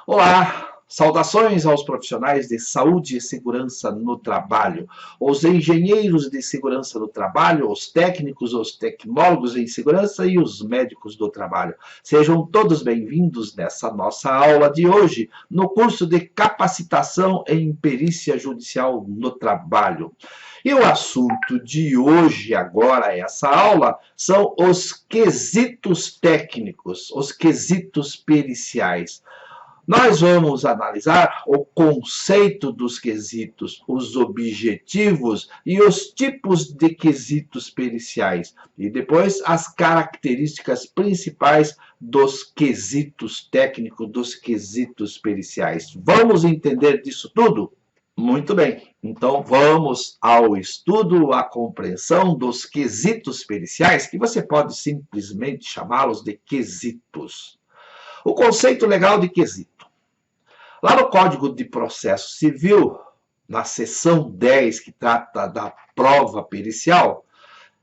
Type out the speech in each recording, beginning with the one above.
Olá, saudações aos profissionais de saúde e segurança no trabalho, os engenheiros de segurança no trabalho, os técnicos, os tecnólogos em segurança e os médicos do trabalho. Sejam todos bem-vindos nessa nossa aula de hoje, no curso de capacitação em perícia judicial no trabalho. E o assunto de hoje, agora, essa aula, são os quesitos técnicos, os quesitos periciais. Nós vamos analisar o conceito dos quesitos, os objetivos e os tipos de quesitos periciais, e depois as características principais dos quesitos técnicos, dos quesitos periciais. Vamos entender disso tudo? Muito bem, então vamos ao estudo, à compreensão dos quesitos periciais, que você pode simplesmente chamá-los de quesitos. O conceito legal de quesito. Lá no Código de Processo Civil, na seção 10, que trata da prova pericial,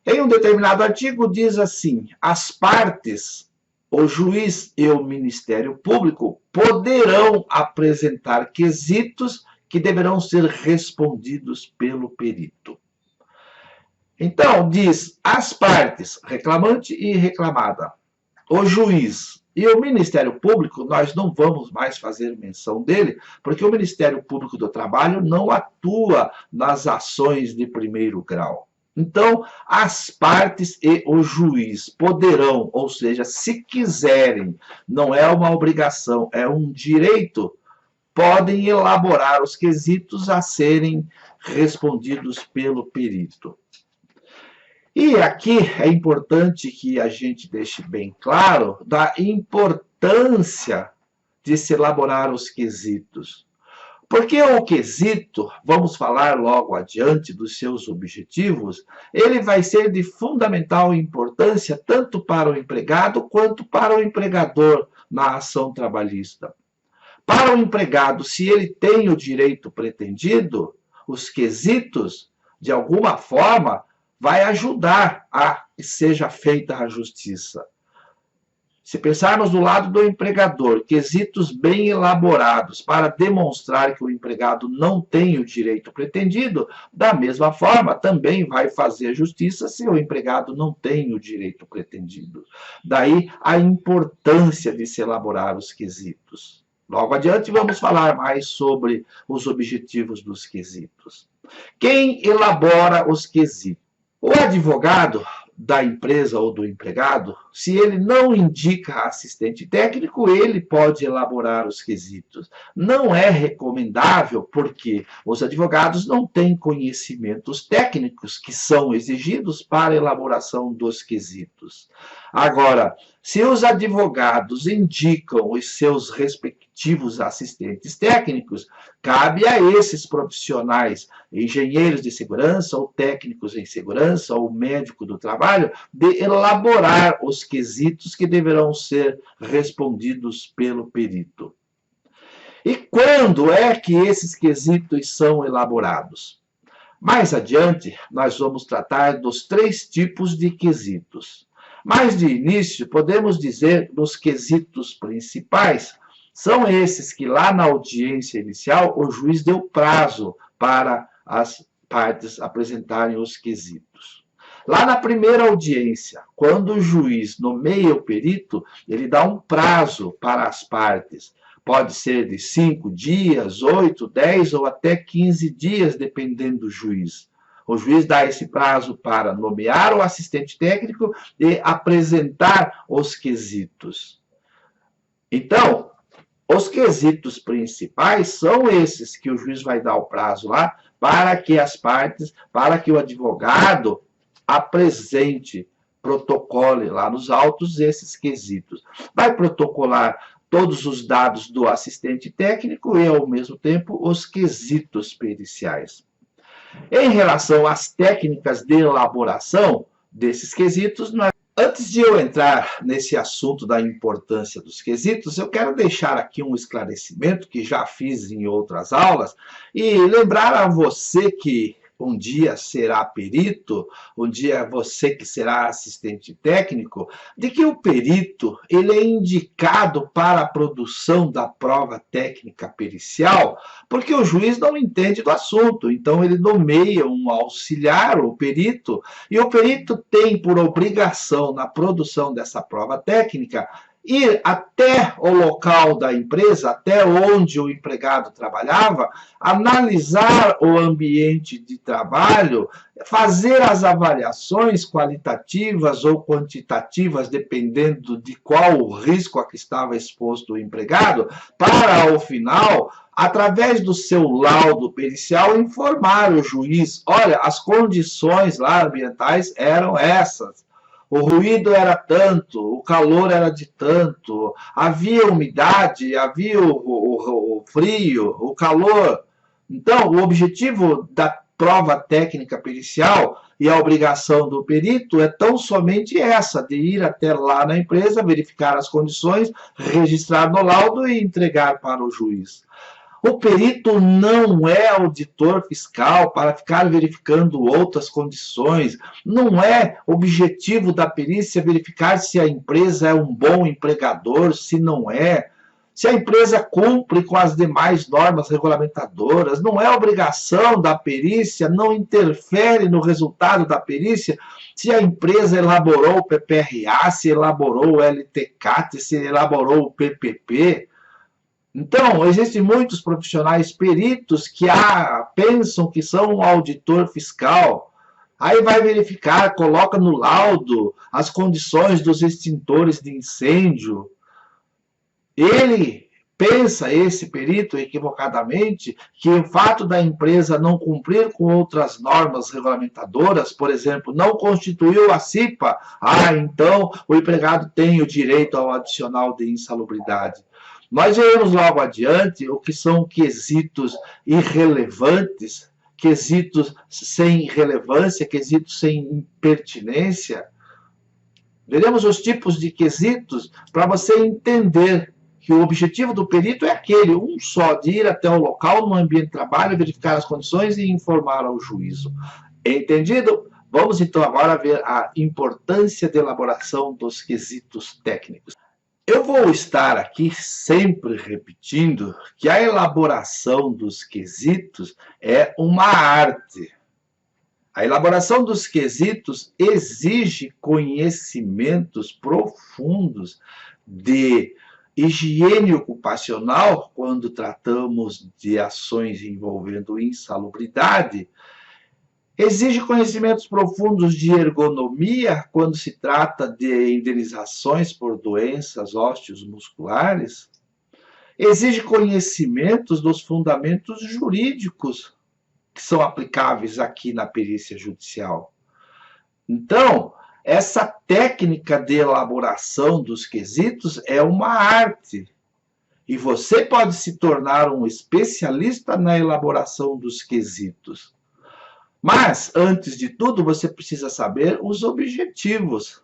em um determinado artigo diz assim: as partes, o juiz e o Ministério Público poderão apresentar quesitos que deverão ser respondidos pelo perito. Então, diz as partes, reclamante e reclamada, o juiz e o Ministério Público, nós não vamos mais fazer menção dele, porque o Ministério Público do Trabalho não atua nas ações de primeiro grau. Então, as partes e o juiz poderão, ou seja, se quiserem, não é uma obrigação, é um direito, podem elaborar os quesitos a serem respondidos pelo perito. E aqui é importante que a gente deixe bem claro da importância de se elaborar os quesitos. Porque o quesito, vamos falar logo adiante dos seus objetivos, ele vai ser de fundamental importância tanto para o empregado quanto para o empregador na ação trabalhista. Para o empregado, se ele tem o direito pretendido, os quesitos, de alguma forma, vai ajudar a que seja feita a justiça. Se pensarmos do lado do empregador, quesitos bem elaborados para demonstrar que o empregado não tem o direito pretendido, da mesma forma também vai fazer justiça se o empregado não tem o direito pretendido. Daí a importância de se elaborar os quesitos. Logo adiante vamos falar mais sobre os objetivos dos quesitos. Quem elabora os quesitos? O advogado da empresa ou do empregado, se ele não indica assistente técnico, ele pode elaborar os quesitos. Não é recomendável porque os advogados não têm conhecimentos técnicos que são exigidos para a elaboração dos quesitos. Agora, se os advogados indicam os seus respectivos assistentes técnicos, cabe a esses profissionais, engenheiros de segurança ou técnicos em segurança ou médico do trabalho, de elaborar os quesitos que deverão ser respondidos pelo perito. E quando é que esses quesitos são elaborados? Mais adiante, nós vamos tratar dos 3 tipos de quesitos. Mas, de início, podemos dizer dos quesitos principais, são esses que lá na audiência inicial o juiz deu prazo para as partes apresentarem os quesitos. Lá na primeira audiência, quando o juiz nomeia o perito, ele dá um prazo para as partes. Pode ser de 5 dias, 8, 10 ou até 15 dias, dependendo do juiz. O juiz dá esse prazo para nomear o assistente técnico e apresentar os quesitos. Então, os quesitos principais são esses que o juiz vai dar o prazo lá para que as partes, para que o advogado apresente, protocole lá nos autos esses quesitos. Vai protocolar todos os dados do assistente técnico e, ao mesmo tempo, os quesitos periciais. Em relação às técnicas de elaboração desses quesitos, antes de eu entrar nesse assunto da importância dos quesitos, eu quero deixar aqui um esclarecimento que já fiz em outras aulas e lembrar a você que um dia será perito, um dia você que será assistente técnico, de que o perito ele é indicado para a produção da prova técnica pericial, porque o juiz não entende do assunto, então ele nomeia um auxiliar, o perito, e o perito tem por obrigação na produção dessa prova técnica ir até o local da empresa, até onde o empregado trabalhava, analisar o ambiente de trabalho, fazer as avaliações qualitativas ou quantitativas, dependendo de qual o risco a que estava exposto o empregado, para, ao final, através do seu laudo pericial, informar o juiz: olha, as condições lá ambientais eram essas. O ruído era tanto, o calor era de tanto, havia umidade, havia o frio, o calor. Então, o objetivo da prova técnica pericial e a obrigação do perito é tão somente essa, de ir até lá na empresa, verificar as condições, registrar no laudo e entregar para o juiz. O perito não é auditor fiscal para ficar verificando outras condições. Não é objetivo da perícia verificar se a empresa é um bom empregador, se não é. Se a empresa cumpre com as demais normas regulamentadoras. Não é obrigação da perícia, não interfere no resultado da perícia se a empresa elaborou o PPRA, se elaborou o LTCAT, se elaborou o PPP. Então, existem muitos profissionais peritos que pensam que são um auditor fiscal. Aí vai verificar, coloca no laudo as condições dos extintores de incêndio. Ele pensa, esse perito, equivocadamente, que o fato da empresa não cumprir com outras normas regulamentadoras, por exemplo, não constituiu a CIPA, então o empregado tem o direito ao adicional de insalubridade. Nós veremos logo adiante o que são quesitos irrelevantes, quesitos sem relevância, quesitos sem pertinência. Veremos os tipos de quesitos para você entender que o objetivo do perito é aquele, um só, de ir até o local, no ambiente de trabalho, verificar as condições e informar ao juízo. Entendido? Vamos então agora ver a importância da elaboração dos quesitos técnicos. Eu vou estar aqui sempre repetindo que a elaboração dos quesitos é uma arte. A elaboração dos quesitos exige conhecimentos profundos de higiene ocupacional, quando tratamos de ações envolvendo insalubridade. Exige conhecimentos profundos de ergonomia, quando se trata de indenizações por doenças ósseos musculares. Exige conhecimentos dos fundamentos jurídicos que são aplicáveis aqui na perícia judicial. Então, essa técnica de elaboração dos quesitos é uma arte. E você pode se tornar um especialista na elaboração dos quesitos. Mas, antes de tudo, você precisa saber os objetivos.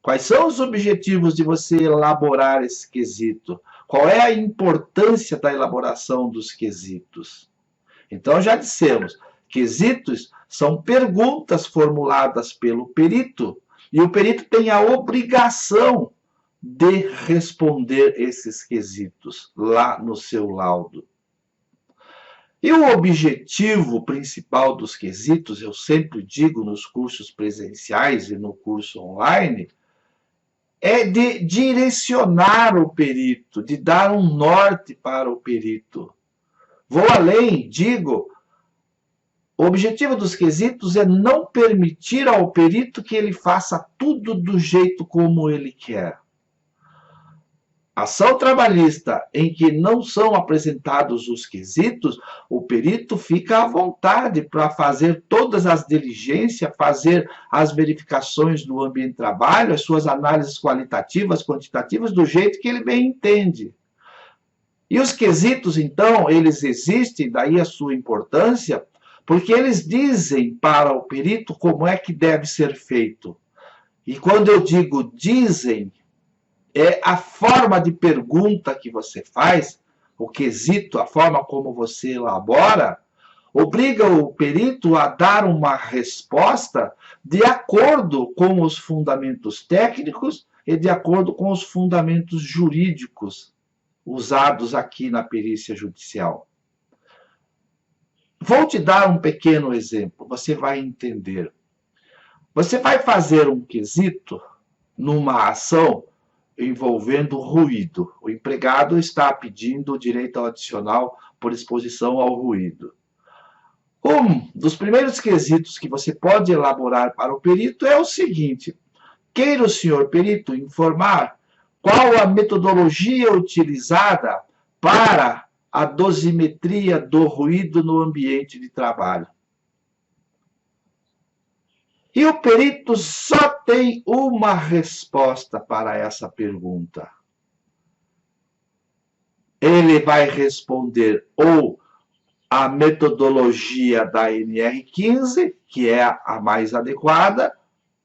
Quais são os objetivos de você elaborar esse quesito? Qual é a importância da elaboração dos quesitos? Então, já dissemos, quesitos são perguntas formuladas pelo perito, e o perito tem a obrigação de responder esses quesitos lá no seu laudo. E o objetivo principal dos quesitos, eu sempre digo nos cursos presenciais e no curso online, é de direcionar o perito, de dar um norte para o perito. Vou além, digo, o objetivo dos quesitos é não permitir ao perito que ele faça tudo do jeito como ele quer. Ação trabalhista em que não são apresentados os quesitos, o perito fica à vontade para fazer todas as diligências, fazer as verificações do ambiente de trabalho, as suas análises qualitativas, quantitativas, do jeito que ele bem entende. E os quesitos, então, eles existem, daí a sua importância, porque eles dizem para o perito como é que deve ser feito. E quando eu digo dizem, é a forma de pergunta que você faz, o quesito, a forma como você elabora, obriga o perito a dar uma resposta de acordo com os fundamentos técnicos e de acordo com os fundamentos jurídicos usados aqui na perícia judicial. Vou te dar um pequeno exemplo, você vai entender. Você vai fazer um quesito numa ação envolvendo ruído. O empregado está pedindo direito adicional por exposição ao ruído. Um dos primeiros quesitos que você pode elaborar para o perito é o seguinte: queira o senhor perito informar qual a metodologia utilizada para a dosimetria do ruído no ambiente de trabalho. E o perito só tem uma resposta para essa pergunta. Ele vai responder ou a metodologia da NR15, que é a mais adequada,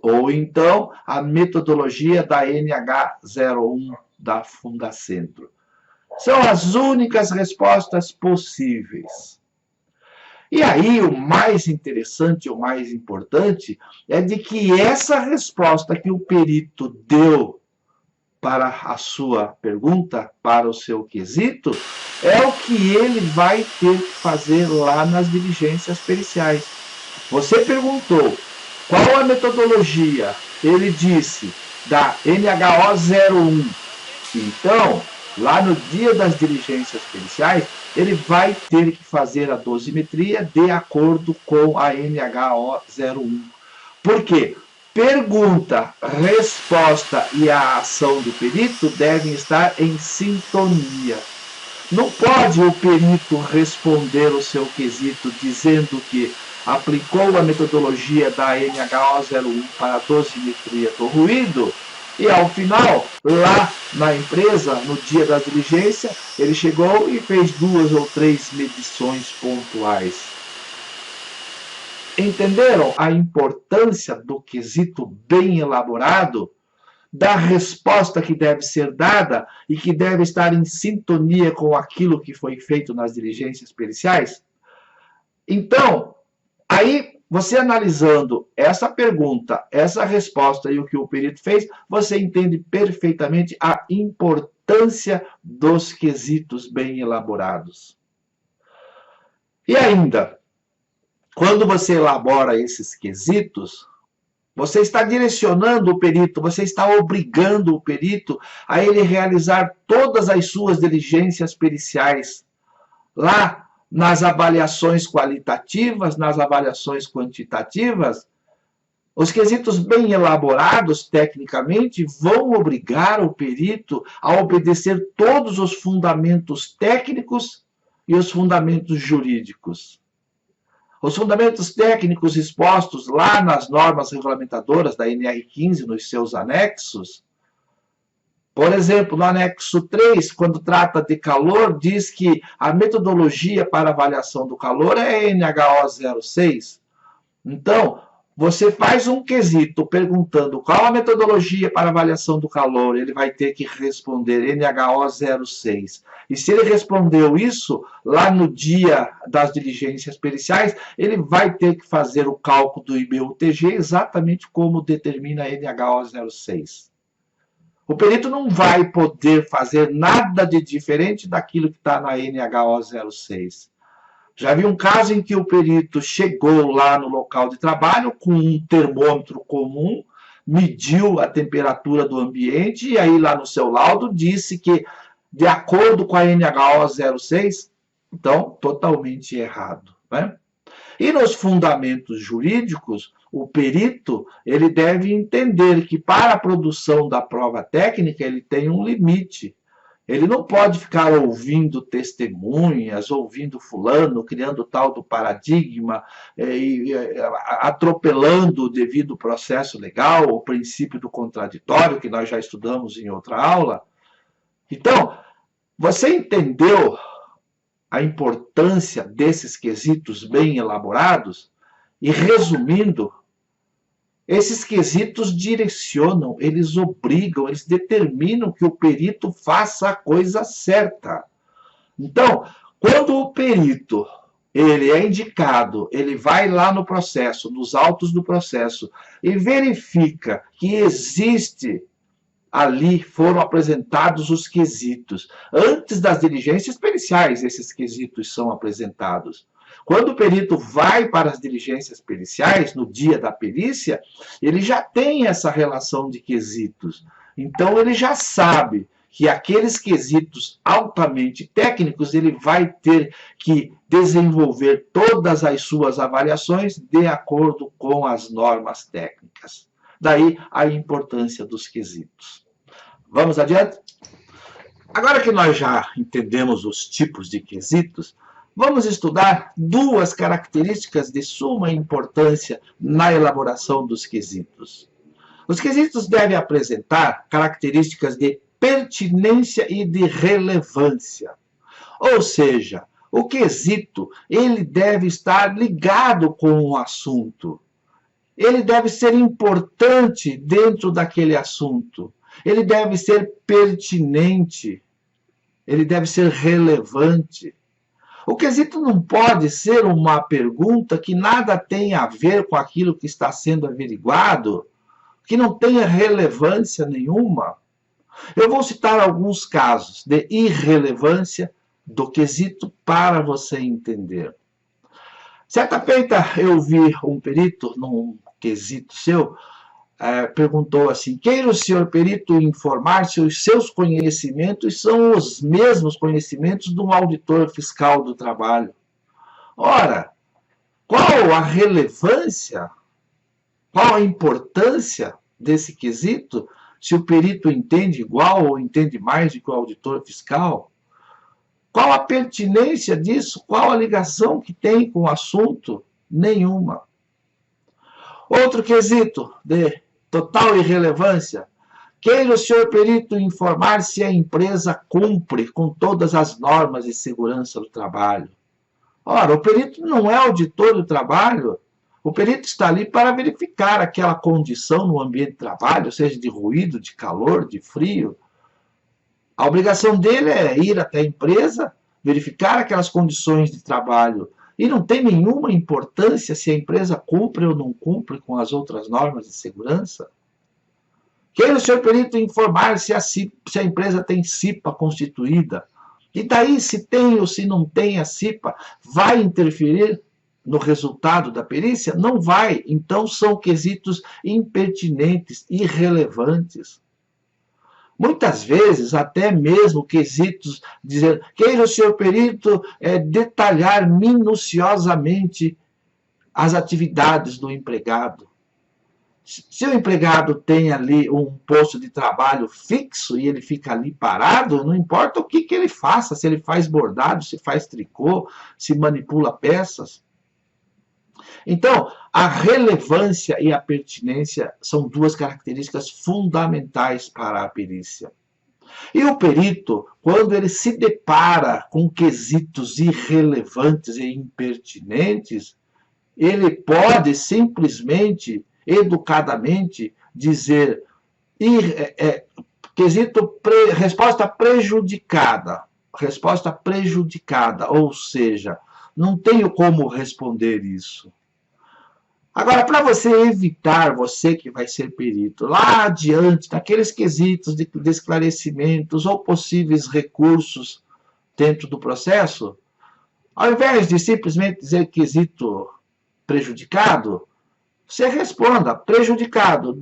ou então a metodologia da NH01 da Fundacentro. São as únicas respostas possíveis. E aí, o mais interessante, o mais importante, é de que essa resposta que o perito deu para a sua pergunta, para o seu quesito, é o que ele vai ter que fazer lá nas diligências periciais. Você perguntou qual a metodologia, ele disse, da NHO01. Então, lá no dia das diligências periciais, ele vai ter que fazer a dosimetria de acordo com a NHO01. Por quê? Pergunta, resposta e a ação do perito devem estar em sintonia. Não pode o perito responder o seu quesito dizendo que aplicou a metodologia da NHO01 para a dosimetria do ruído e, ao final, lá na empresa, no dia da diligência, ele chegou e fez 2 ou 3 medições pontuais. Entenderam a importância do quesito bem elaborado, da resposta que deve ser dada e que deve estar em sintonia com aquilo que foi feito nas diligências periciais? Então, aí, você analisando essa pergunta, essa resposta e o que o perito fez, você entende perfeitamente a importância dos quesitos bem elaborados. E ainda, quando você elabora esses quesitos, você está direcionando o perito, você está obrigando o perito a ele realizar todas as suas diligências periciais lá nas avaliações qualitativas, nas avaliações quantitativas. Os quesitos bem elaborados tecnicamente vão obrigar o perito a obedecer todos os fundamentos técnicos e os fundamentos jurídicos. Os fundamentos técnicos expostos lá nas normas regulamentadoras da NR15, nos seus anexos. Por exemplo, no anexo 3, quando trata de calor, diz que a metodologia para avaliação do calor é NHO06. Então, você faz um quesito perguntando qual a metodologia para avaliação do calor, ele vai ter que responder NHO06. E se ele respondeu isso, lá no dia das diligências periciais, ele vai ter que fazer o cálculo do IBUTG exatamente como determina a NHO06. O perito não vai poder fazer nada de diferente daquilo que está na NHO06. Já vi um caso em que o perito chegou lá no local de trabalho com um termômetro comum, mediu a temperatura do ambiente e aí lá no seu laudo disse que, de acordo com a NHO06, então, totalmente errado, né? E nos fundamentos jurídicos, o perito ele deve entender que para a produção da prova técnica ele tem um limite. Ele não pode ficar ouvindo testemunhas, ouvindo fulano, criando tal do paradigma, atropelando o devido processo legal, o princípio do contraditório, que nós já estudamos em outra aula. Então, você entendeu a importância desses quesitos bem elaborados? E resumindo, esses quesitos direcionam, eles obrigam, eles determinam que o perito faça a coisa certa. Então, quando o perito ele é indicado, ele vai lá no processo, nos autos do processo, e verifica que existe ali, foram apresentados os quesitos. Antes das diligências periciais, esses quesitos são apresentados. Quando o perito vai para as diligências periciais, no dia da perícia, ele já tem essa relação de quesitos. Então, ele já sabe que aqueles quesitos altamente técnicos, ele vai ter que desenvolver todas as suas avaliações de acordo com as normas técnicas. Daí a importância dos quesitos. Vamos adiante? Agora que nós já entendemos os tipos de quesitos, vamos estudar duas características de suma importância na elaboração dos quesitos. Os quesitos devem apresentar características de pertinência e de relevância. Ou seja, o quesito ele deve estar ligado com o assunto. Ele deve ser importante dentro daquele assunto. Ele deve ser pertinente. Ele deve ser relevante. O quesito não pode ser uma pergunta que nada tem a ver com aquilo que está sendo averiguado, que não tenha relevância nenhuma. Eu vou citar alguns casos de irrelevância do quesito para você entender. Certa feita eu vi um perito num quesito seu, perguntou assim: queira o senhor perito informar se os seus conhecimentos são os mesmos conhecimentos de um auditor fiscal do trabalho. Ora, qual a relevância, qual a importância desse quesito se o perito entende igual ou entende mais do que o auditor fiscal? Qual a pertinência disso? Qual a ligação que tem com o assunto? Nenhuma. Outro quesito de total irrelevância. Queira o senhor perito informar se a empresa cumpre com todas as normas de segurança do trabalho. Ora, o perito não é auditor do trabalho. O perito está ali para verificar aquela condição no ambiente de trabalho, seja de ruído, de calor, de frio. A obrigação dele é ir até a empresa, verificar aquelas condições de trabalho. E não tem nenhuma importância se a empresa cumpre ou não cumpre com as outras normas de segurança. Queira o senhor perito informar se a empresa tem CIPA constituída. E daí, se tem ou se não tem a CIPA, vai interferir no resultado da perícia? Não vai. Então, são quesitos impertinentes, irrelevantes. Muitas vezes, até mesmo quesitos dizendo, queira o senhor perito detalhar minuciosamente as atividades do empregado. Se o empregado tem ali um posto de trabalho fixo e ele fica ali parado, não importa o que ele faça, se ele faz bordado, se faz tricô, se manipula peças. Então, a relevância e a pertinência são duas características fundamentais para a perícia. E o perito, quando ele se depara com quesitos irrelevantes e impertinentes, ele pode simplesmente, educadamente, dizer resposta prejudicada. Resposta prejudicada, ou seja, não tenho como responder isso. Agora, para você evitar, você que vai ser perito, lá adiante, daqueles quesitos de esclarecimentos ou possíveis recursos dentro do processo, ao invés de simplesmente dizer quesito prejudicado, você responda, prejudicado, :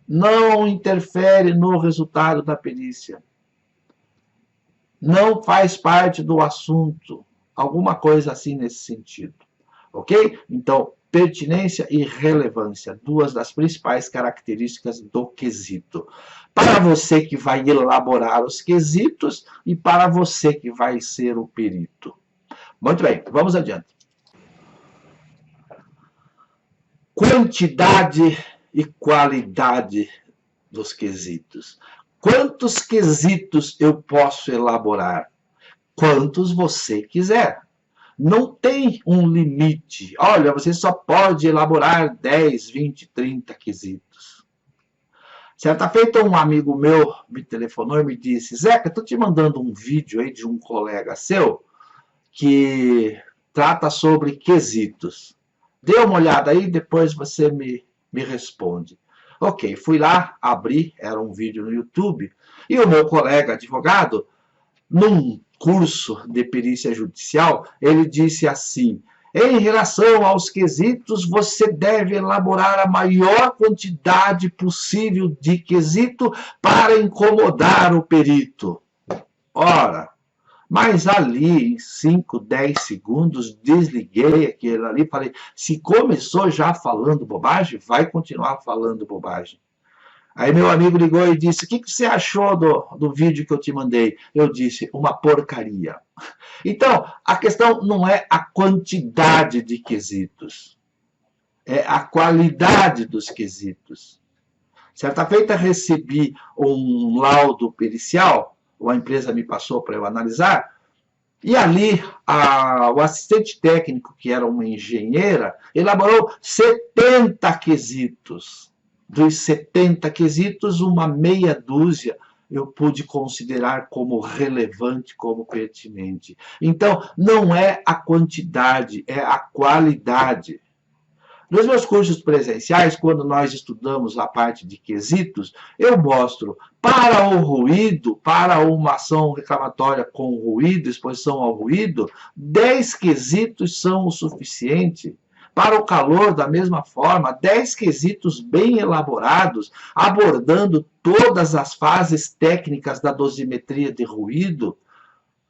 não interfere no resultado da perícia. Não faz parte do assunto. Alguma coisa assim nesse sentido. Ok? Então, pertinência e relevância, duas das principais características do quesito. Para você que vai elaborar os quesitos e para você que vai ser o perito. Muito bem, vamos adiante. Quantidade e qualidade dos quesitos. Quantos quesitos eu posso elaborar? Quantos você quiser. Não tem um limite. Olha, você só pode elaborar 10, 20, 30 quesitos. Certa feita, um amigo meu me telefonou e me disse: Zeca, estou te mandando um vídeo aí de um colega seu que trata sobre quesitos. Dê uma olhada aí, depois você me responde. Ok, fui lá, abri, era um vídeo no YouTube, e o meu colega advogado, num curso de perícia judicial, ele disse assim: em relação aos quesitos, você deve elaborar a maior quantidade possível de quesito para incomodar o perito. Ora, mas ali, em 5, 10 segundos, desliguei aquilo ali e falei, se começou já falando bobagem, vai continuar falando bobagem. Aí meu amigo ligou e disse, o que você achou do vídeo que eu te mandei? Eu disse, uma porcaria. Então, a questão não é a quantidade de quesitos, é a qualidade dos quesitos. Certa feita recebi um laudo pericial, uma empresa me passou para eu analisar, e ali o assistente técnico, que era uma engenheira, elaborou 70 quesitos. Dos 70 quesitos, uma meia dúzia eu pude considerar como relevante, como pertinente. Então, não é a quantidade, é a qualidade. Nos meus cursos presenciais, quando nós estudamos a parte de quesitos, eu mostro para o ruído, para uma ação reclamatória com ruído, exposição ao ruído, 10 quesitos são o suficiente. Para o calor, da mesma forma, 10 quesitos bem elaborados, abordando todas as fases técnicas da dosimetria de ruído,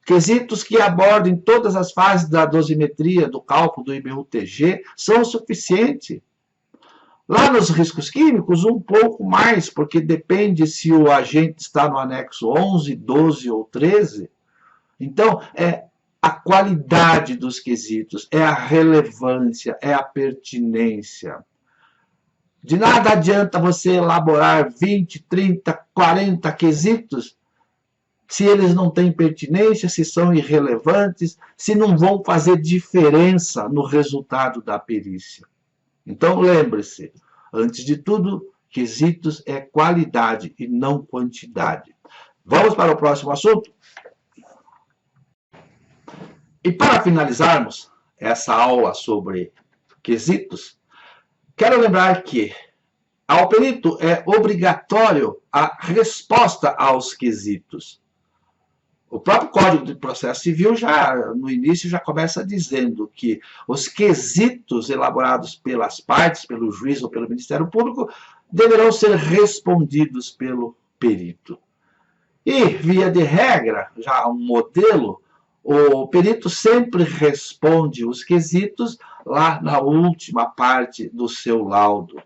quesitos que abordem todas as fases da dosimetria, do cálculo do IBU-TG, são suficientes. Lá nos riscos químicos, um pouco mais, porque depende se o agente está no anexo 11, 12 ou 13. Então, é a qualidade dos quesitos, é a relevância, é a pertinência. De nada adianta você elaborar 20, 30, 40 quesitos se eles não têm pertinência, se são irrelevantes, se não vão fazer diferença no resultado da perícia. Então, lembre-se, antes de tudo, quesitos é qualidade e não quantidade. Vamos para o próximo assunto? E para finalizarmos essa aula sobre quesitos, quero lembrar que ao perito é obrigatório a resposta aos quesitos. O próprio Código de Processo Civil, já no início, já começa dizendo que os quesitos elaborados pelas partes, pelo juiz ou pelo Ministério Público, deverão ser respondidos pelo perito. E, via de regra, já um modelo, o perito sempre responde os quesitos lá na última parte do seu laudo.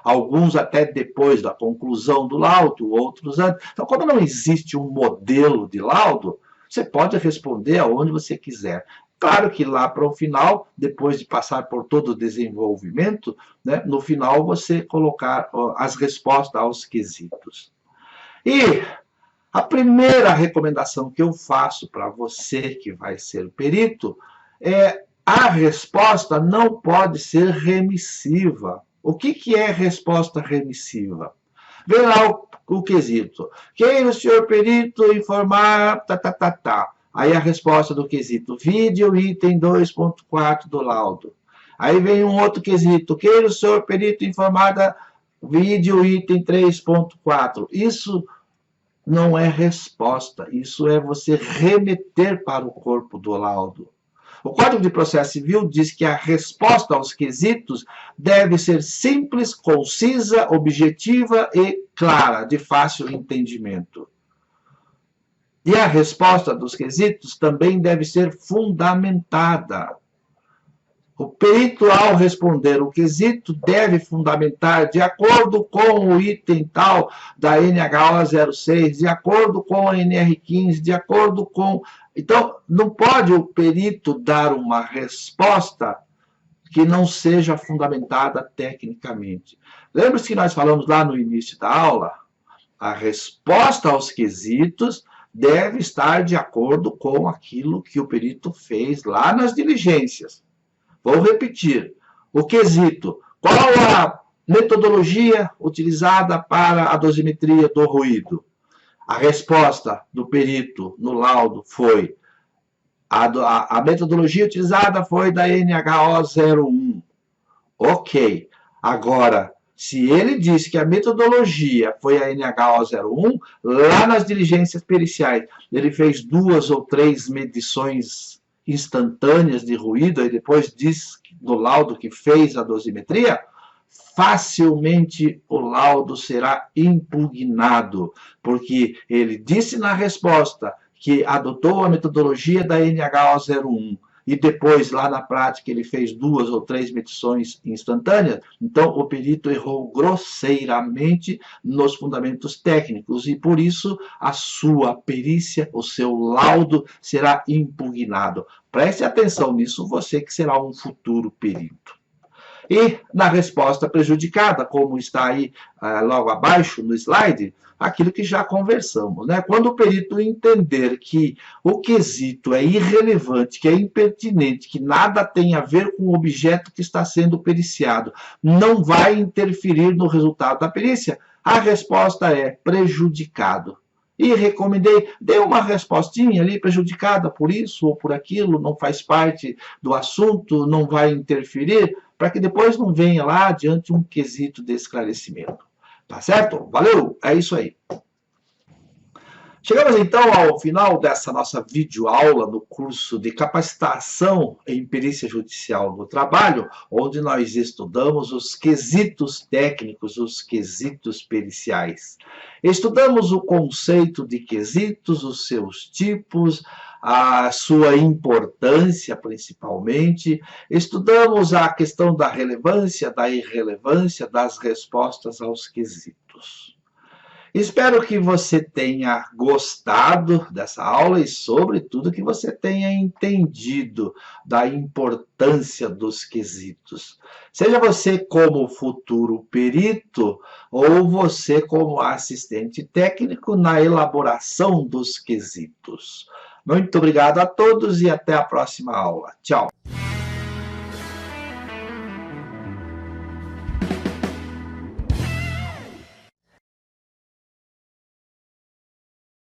Alguns até depois da conclusão do laudo, outros antes. Então, como não existe um modelo de laudo, você pode responder aonde você quiser. Claro que lá para o final, depois de passar por todo o desenvolvimento, né, no final você colocar as respostas aos quesitos. E a primeira recomendação que eu faço para você que vai ser perito é a resposta não pode ser remissiva. O que é resposta remissiva? Vem lá o quesito. Queira o senhor perito informar... Aí a resposta do quesito. Vide o item 2.4 do laudo. Aí vem um outro quesito. Queira o senhor perito informar da... Vide o item 3.4. Isso não é resposta. Isso é você remeter para o corpo do laudo. O Código de Processo Civil diz que a resposta aos quesitos deve ser simples, concisa, objetiva e clara, de fácil entendimento. E a resposta dos quesitos também deve ser fundamentada. O perito, ao responder o quesito, deve fundamentar de acordo com o item tal da NHO 06, de acordo com a NR15, de acordo com... Então, não pode o perito dar uma resposta que não seja fundamentada tecnicamente. Lembre-se que nós falamos lá no início da aula, a resposta aos quesitos deve estar de acordo com aquilo que o perito fez lá nas diligências. Vou repetir. O quesito. Qual a metodologia utilizada para a dosimetria do ruído? A resposta do perito no laudo foi A metodologia utilizada foi da NHO01. Ok. Agora, se ele disse que a metodologia foi a NHO01, lá nas diligências periciais, ele fez 2 ou 3 medições instantâneas de ruído e depois diz do laudo que fez a dosimetria, facilmente o laudo será impugnado, porque ele disse na resposta que adotou a metodologia da NHO01 e depois, lá na prática, ele fez 2 ou 3 medições instantâneas, então o perito errou grosseiramente nos fundamentos técnicos e, por isso, a sua perícia, o seu laudo será impugnado. Preste atenção nisso, você que será um futuro perito. E na resposta prejudicada, como está aí logo abaixo no slide, aquilo que já conversamos, né? Quando o perito entender que o quesito é irrelevante, que é impertinente, que nada tem a ver com o objeto que está sendo periciado, não vai interferir no resultado da perícia, a resposta é prejudicado. E recomendei, dei uma respostinha ali, prejudicada por isso ou por aquilo, não faz parte do assunto, não vai interferir, para que depois não venha lá adiante um quesito de esclarecimento. Tá certo? Valeu! É isso aí. Chegamos então ao final dessa nossa videoaula no curso de capacitação em perícia judicial do trabalho, onde nós estudamos os quesitos técnicos, os quesitos periciais. Estudamos o conceito de quesitos, os seus tipos, a sua importância principalmente, estudamos a questão da relevância, da irrelevância das respostas aos quesitos. Espero que você tenha gostado dessa aula e, sobretudo, que você tenha entendido da importância dos quesitos. Seja você como futuro perito ou você como assistente técnico na elaboração dos quesitos. Muito obrigado a todos e até a próxima aula. Tchau!